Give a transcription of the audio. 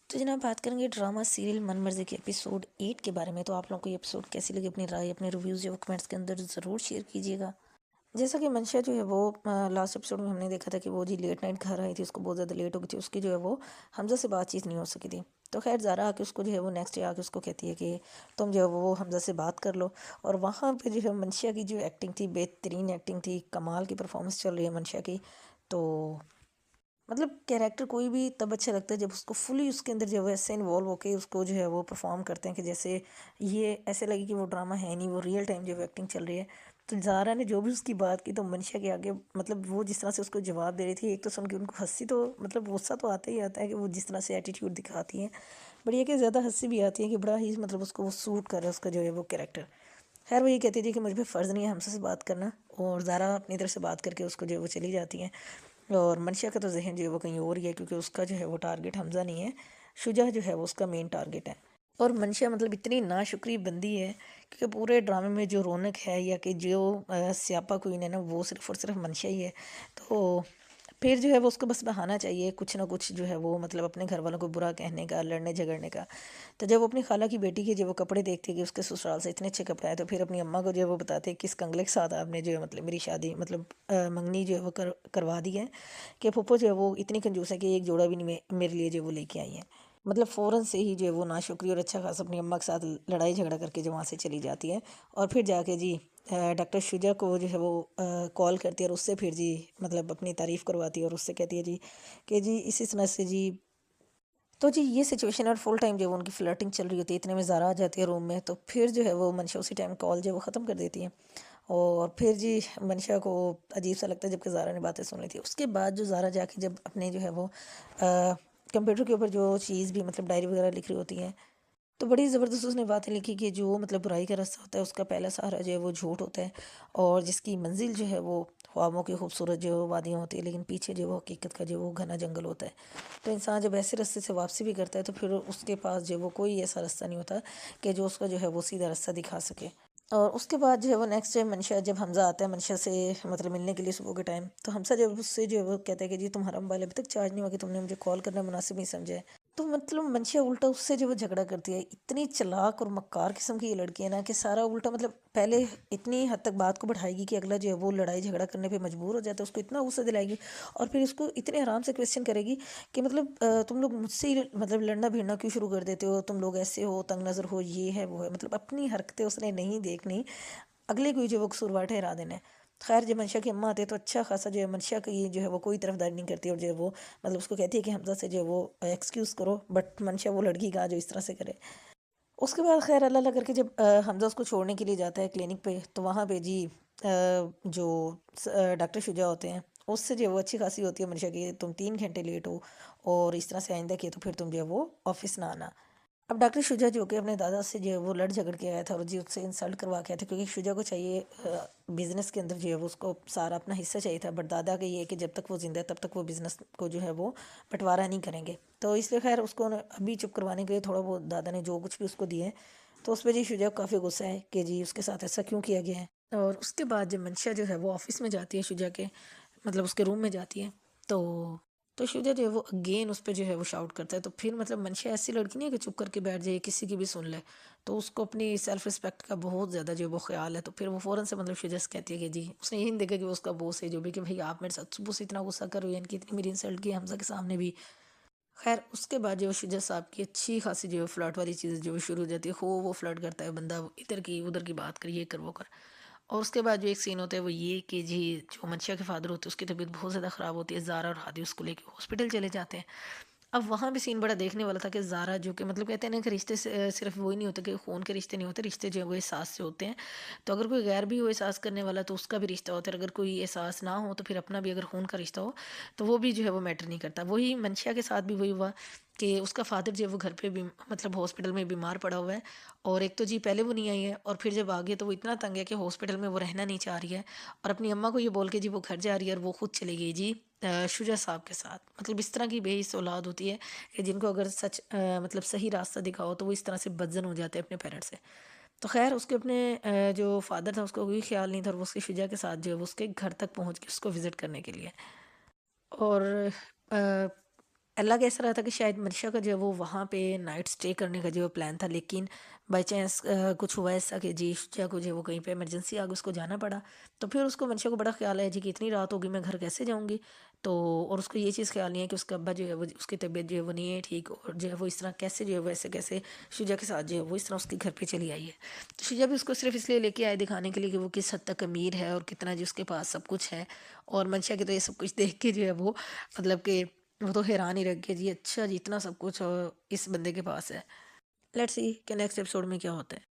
तो जनाब बात करेंगे ड्रामा सीरियल मन मर्जी के एपिसोड 8 के बारे में। तो आप लोगों को ये एपिसोड कैसी लगी, अपनी राय अपने रिव्यूज़ जो कमेंट्स के अंदर ज़रूर शेयर कीजिएगा। जैसा कि मंशा जो है वो लास्ट एपिसोड में हमने देखा था कि वो जी लेट नाइट घर आई थी, उसको बहुत ज़्यादा लेट हो गई थी, उसकी जो है वो हमजा से बातचीत नहीं हो सकी थी। तो खैर ज़ारा आके उसको जो है वो नेक्स्ट डे आके उसको कहती है कि तुम जो है वो हमजा से बात कर लो। और वहाँ पे जो है मंशा की जो एक्टिंग थी, बेहतरीन एक्टिंग थी, कमाल की परफॉर्मेंस चल रही है मंशा की। तो मतलब कैरेक्टर कोई भी तब अच्छा लगता है जब उसको फुली उसके अंदर जो है ऐसे इन्वॉल्व होके उसको जो है वो परफॉर्म करते हैं कि जैसे ये ऐसे लगे कि वो ड्रामा है नहीं, वो रियल टाइम जो है एक्टिंग चल रही है। तो ज़ारा ने जो भी उसकी बात की तो मंशा के आगे मतलब वो जिस तरह से उसको जवाब दे रही थी, एक तो सुन के उनको हंसी तो मतलब गुस्सा तो आता ही आता है कि वो जिस तरह से एटीट्यूड दिखाती है, बट ये कि ज़्यादा हंसी भी आती है कि बड़ा ही मतलब उसको वो सूट कर रहा है उसका जो है वो कैरेक्टर। खैर वो ये कहती थी कि मुझ पे फ़र्ज़ नहीं है हमसे से बात करना, और ज़ारा अपनी तरफ से बात करके उसको जो है वो चली जाती हैं। और मंशा का तो जहन जो है वो कहीं और ही है, क्योंकि उसका जो है वो टारगेट हमज़ा नहीं है, शुजा जो है वो उसका मेन टारगेट है। और मंशा मतलब इतनी नाशुक्री बंदी है, क्योंकि पूरे ड्रामे में जो रौनक है या कि जो स्यापा क्वीन है ना, वो सिर्फ और सिर्फ मंशा ही है। तो फिर जो है वो उसको बस बहाना चाहिए कुछ ना कुछ जो है वो मतलब अपने घर वालों को बुरा कहने का, लड़ने झगड़ने का। तो जब वो अपनी खाला की बेटी के जब वो कपड़े देखती है कि उसके ससुराल से इतने अच्छे कपड़े आए, तो फिर अपनी अम्मा को जो है वो बताते हैं किस कंगले के साथ आपने जो है मतलब मेरी शादी मतलब मंगनी जो है वो करवा दी है, कि फूफो जो है वो इतनी कंजूस है कि एक जोड़ा भी नहीं मेरे लिए जो है वो लेके आई है। मतलब फ़ौरन से ही जो है वो नाशुक्री और अच्छा खासा अपनी अम्मा के साथ लड़ाई झगड़ा करके जो वहाँ से चली जाती है। और फिर जाके जी डॉक्टर शुजा को जो है वो कॉल करती है और उससे फिर जी मतलब अपनी तारीफ़ करवाती है और उससे कहती है जी कि जी इसी तरह से जी। तो जी ये सिचुएशन और फुल टाइम जो वो उनकी फ्लर्टिंग चल रही होती है, इतने में ज़ारा आ जाती है रूम में, तो फिर जो है वो मंशा उसी टाइम कॉल जो है वो ख़त्म कर देती है। और फिर जी मंशा को अजीब सा लगता है जबकि ज़ारा ने बातें सुन रही थी। उसके बाद जो ज़ारा जाके जब अपने जो है वो कंप्यूटर के ऊपर जो चीज़ भी मतलब डायरी वगैरह लिख रही होती है, तो बड़ी ज़बरदस्त उसने बातें लिखी कि जो मतलब बुराई का रास्ता होता है उसका पहला सहारा जो है वो झूठ होता है, और जिसकी मंजिल जो है वो ख्वाबों की खूबसूरत जो वादियाँ होती है, लेकिन पीछे जो वो हकीकत का जो वो घना जंगल होता है। तो इंसान जब ऐसे रास्ते से वापसी भी करता है तो फिर उसके पास जो वो कोई ऐसा रास्ता नहीं होता कि जो उसका जो है वो सीधा रास्ता दिखा सके। और उसके बाद जो है वो नेक्स्ट टाइम मंशा जब हमज़ा आता है मंशा से मतलब मिलने के लिए सुबह के टाइम, तो हमसा जब उससे जो है वो कहता है कि जी तुम्हारा मोबाइल अभी तक चार्ज नहीं हुआ कि तुमने मुझे कॉल करना मुनासिब नहीं समझा है। तो मतलब मंशा उल्टा उससे जो वो झगड़ा करती है। इतनी चालाक और मक्कार किस्म की ये लड़की है ना कि सारा उल्टा मतलब पहले इतनी हद तक बात को बढ़ाएगी कि अगला जो है वो लड़ाई झगड़ा करने पे मजबूर हो जाता है, उसको इतना गुस्सा दिलाएगी। और फिर उसको इतने आराम से क्वेश्चन करेगी कि मतलब तुम लोग मुझसे ही मतलब लड़ना भिड़ना क्यों शुरू कर देते हो, तुम लोग ऐसे हो, तंग नज़र हो, ये है वो है, मतलब अपनी हरकतें उसने नहीं देखनी, अगले को ही जो वो कसूरवार ठहरा देना है। खैर जब मंशा की अम्मा आते हैं तो अच्छा खासा जो है मंशा की जो है वो कोई तरफदारी नहीं करती, और जो है वो मतलब उसको कहती है कि हमजा से जो है वो एक्सक्यूज़ करो, बट मंशा वो लड़की कहाँ जो इस तरह से करे। उसके बाद खैर अल्लाह अल्लाह करके जब हमजा उसको छोड़ने के लिए जाता है क्लिनिक पे, तो वहाँ पे जी जो डॉक्टर शुजा होते हैं उससे जो है वो अच्छी खासी होती है मंशा की, तुम 3 घंटे लेट हो और इस तरह से आइंदा किए तो फिर तुम जो है वो ऑफिस ना आना। अब डॉक्टर शुजा जो कि अपने दादा से जो है वो लड़ झगड़ के आया था और जी उससे इंसल्ट करवा के आया था, क्योंकि शुजा को चाहिए बिज़नेस के अंदर जो है वो उसको सारा अपना हिस्सा चाहिए था, बट दादा का ये है कि जब तक वो ज़िंदा है तब तक वो बिज़नेस को जो है वो बंटवारा नहीं करेंगे। तो इसलिए खैर उसको अभी चुप करवाने के लिए थोड़ा बहुत दादा ने जो कुछ भी उसको दिए, तो उस पर जी शुजा को काफ़ी गुस्सा है कि जी उसके साथ ऐसा क्यों किया गया है। और उसके बाद जब मंशा जो है वो ऑफिस में जाती है शुजा के मतलब उसके रूम में जाती है, तो शुजा जो है वो अगेन उस पे जो है वो शाउट करता है। तो फिर मतलब मंशा ऐसी लड़की नहीं है कि चुप करके बैठ जाए, किसी की भी सुन ले। तो उसको अपनी सेल्फ रिस्पेक्ट का बहुत ज़्यादा जो है वो ख्याल है, तो फिर वो फ़ौरन से मतलब शुजा से कहती है कि जी उसने यही नहीं देखा कि वो उसका बॉस है जो भी, कि भाई आप मेरे साथ सुबह से इतना गुस्सा कर रही है, इनकी इतनी मेरी इंसल्ट की हमजा के सामने भी। खैर उसके बाद जो शुजा साहब की अच्छी खासी जो है फ्लर्ट वाली चीज़ जो है शुरू हो जाती है, हो वो फ्लर्ट करता है बंदा, इधर की उधर की बात कर, ये कर वो कर। और उसके बाद जो एक सीन होता है वो ये कि जी जो मंशा के फादर होते हैं उसकी तबीयत बहुत ज़्यादा ख़राब होती है, ज़ारा और हादी उसको लेके हॉस्पिटल चले जाते हैं। अब वहाँ भी सीन बड़ा देखने वाला था कि ज़ारा जो कि मतलब कहते हैं ना कि रिश्ते से सिर्फ वही नहीं होते कि खून के रिश्ते नहीं होते, रिश्ते जो है वो एहसास से होते हैं। तो अगर कोई गैर भी हो एहसास करने वाला तो उसका भी रिश्ता होता है, अगर कोई एहसास ना हो तो फिर अपना भी अगर खून का रिश्ता हो तो वो भी जो है वो मैटर नहीं करता। वही मंशिया के साथ भी वही हुआ कि उसका फादर जो है वो घर पे भी मतलब हॉस्पिटल में बीमार पड़ा हुआ है, और एक तो जी पहले वो नहीं आई है और फिर जब आ गई तो वो इतना तंग है कि हॉस्पिटल में वो रहना नहीं चाह रही है, और अपनी अम्मा को ये बोल के जी वो घर जा रही है और वो खुद चली गई जी शुजा साहब के साथ। मतलब इस तरह की बेइस औलाद होती है कि जिनको अगर सच मतलब सही रास्ता दिखाओ तो वो इस तरह से बदजन हो जाते हैं अपने पेरेंट्स से। तो खैर उसके अपने जो फादर था उसको कोई ख्याल नहीं था, और वो उसकी शुजा के साथ जो है वो उसके घर तक पहुंच के उसको विज़िट करने के लिए। और अल्लाह का ऐसा रहा था कि शायद मंशा का जो है वो वहाँ पे नाइट स्टे करने का जो है प्लान था, लेकिन बाई चांस कुछ हुआ ऐसा कि जी शिक्षा को जो है वो कहीं पे इमरजेंसी आ गई, उसको जाना पड़ा। तो फिर उसको मंशा को बड़ा ख्याल है जी कि इतनी रात होगी, मैं घर कैसे जाऊँगी। तो और उसको ये चीज़ ख्याल नहीं है कि उसका अब्बा जो है वो, उसकी तबीयत जो है वो नहीं है ठीक, और जो है वो इस तरह कैसे जो है वैसे कैसे शुजा के साथ जो है वो इस तरह उसके घर पे चली आई है। तो शुजा भी उसको सिर्फ इसलिए लेके आए दिखाने के लिए कि वो किस हद तक अमीर है और कितना जो उसके पास सब कुछ है। और मंशा के तो ये सब कुछ देख के जो है वो मतलब कि वो तो हैरान ही रह गया जी, अच्छा जी इतना सब कुछ इस बंदे के पास है। लेट्स सी कि नेक्स्ट एपिसोड में क्या होता है।